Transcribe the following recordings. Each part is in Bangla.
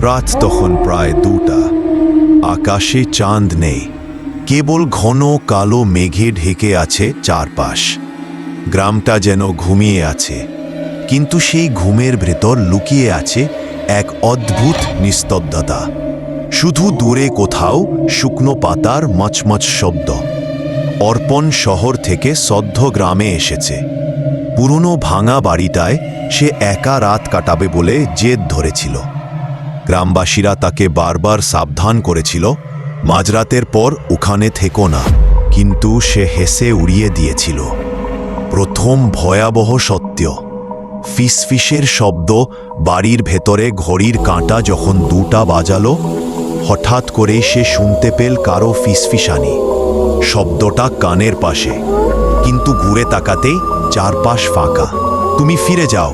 রাত তখন প্রায় 2টা। আকাশে চাঁদ নেই, কেবল ঘন কালো মেঘে ঢেকে আছে চারপাশ। গ্রামটা যেন ঘুমিয়ে আছে, কিন্তু সেই ঘুমের ভেতর লুকিয়ে আছে এক অদ্ভুত নিস্তব্ধতা। শুধু দূরে কোথাও শুকনো পাতার মচমচ শব্দ। অর্পণ শহর থেকে সদ্য গ্রামে এসেছে। পুরনো ভাঙা বাড়িটায় সে একা রাত কাটাবে বলে জেদ ধরেছিল। গ্রামবাসীরা তাকে বারবার সাবধান করেছিল, মাঝরাতের পর ওখানে থেকো না, কিন্তু সে হেসে উড়িয়ে দিয়েছিল। প্রথম ভয়াবহ সত্য, ফিসফিসের শব্দ। বাড়ির ভেতরে ঘড়ির কাঁটা যখন 2টা বাজালো, হঠাৎ করে সে শুনতে পেল কারো ফিসফিসানি। শব্দটা কানের পাশে, কিন্তু ঘুরে তাকাতেই চারপাশ ফাঁকা। তুমি ফিরে যাও,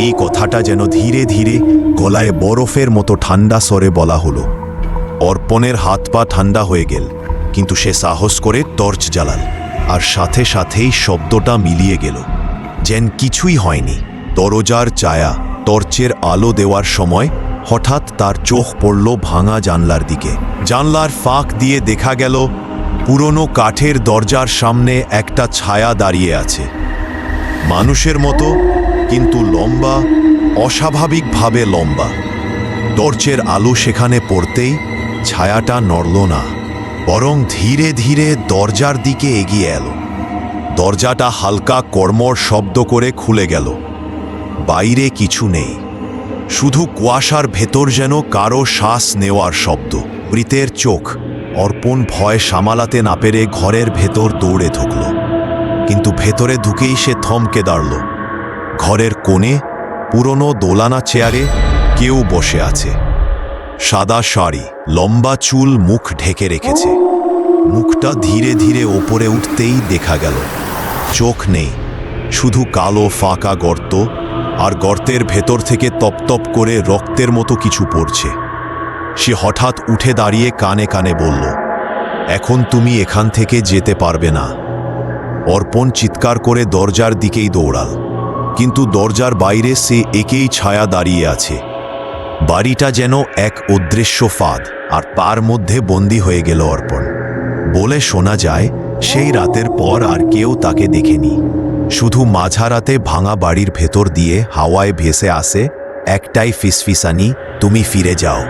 এই কথাটা যেন ধীরে ধীরে গলায় বরফের মতো ঠান্ডা স্বরে বলা হলো। অর্পণের হাত পা ঠান্ডা হয়ে গেল, কিন্তু সে সাহস করে টর্চ জ্বালাল, আর সাথে সাথেই শব্দটা মিলিয়ে গেল, যেন কিছুই হয়নি। দরজার ছায়া টর্চের আলো দেওয়ার সময় হঠাৎ তার চোখ পড়ল ভাঙা জানলার দিকে। জানলার ফাঁক দিয়ে দেখা গেল পুরনো কাঠের দরজার সামনে একটা ছায়া দাঁড়িয়ে আছে, মানুষের মতো, কিন্তু লম্বা, অস্বাভাবিকভাবে লম্বা। টর্চের আলো সেখানে পড়তেই ছায়াটা নড়ল না, বরং ধীরে ধীরে দরজার দিকে এগিয়ে এলো। দরজাটা হালকা কর্মর শব্দ করে খুলে গেল। বাইরে কিছু নেই, শুধু কুয়াশার ভেতর যেন কারো শ্বাস নেওয়ার শব্দ। মৃতের চোখ। অর্পণ ভয় সামালাতে না পেরে ঘরের ভেতর দৌড়ে ঢুকল, কিন্তু ভেতরে ঢুকেই সে থমকে দাঁড়ল। ঘরের কোণে পুরনো দোলানা চেয়ারে কেউ বসে আছে। সাদা শাড়ি, লম্বা চুল, মুখ ঢেকে রেখেছে। মুখটা ধীরে ধীরে ওপরে উঠতেই দেখা গেল চোখ নেই, শুধু কালো ফাঁকা গর্ত, আর গর্তের ভেতর থেকে তপতপ করে রক্তের মতো কিছু পড়ছে। সে হঠাৎ উঠে দাঁড়িয়ে কানে কানে বলল, এখন তুমি এখান থেকে যেতে পারবে না। অর্পণ চিৎকার করে দরজার দিকেই দৌড়াল, কিন্তু দরজার বাইরে সে একেই ছায়া দাঁড়িয়ে আছে। বাড়িটা যেন এক অদৃশ্য ফাঁদ, আর তার মধ্যে বন্দী হয়ে গেল অর্পণ। বলে শোনা যায়, সেই রাতের পর আর কেউ তাকে দেখেনি। শুধু মাঝরাতে ভাঙা বাড়ির ভেতর দিয়ে হাওয়ায় ভেসে আসে একটাই ফিসফিসানি, তুমি ফিরে যাও।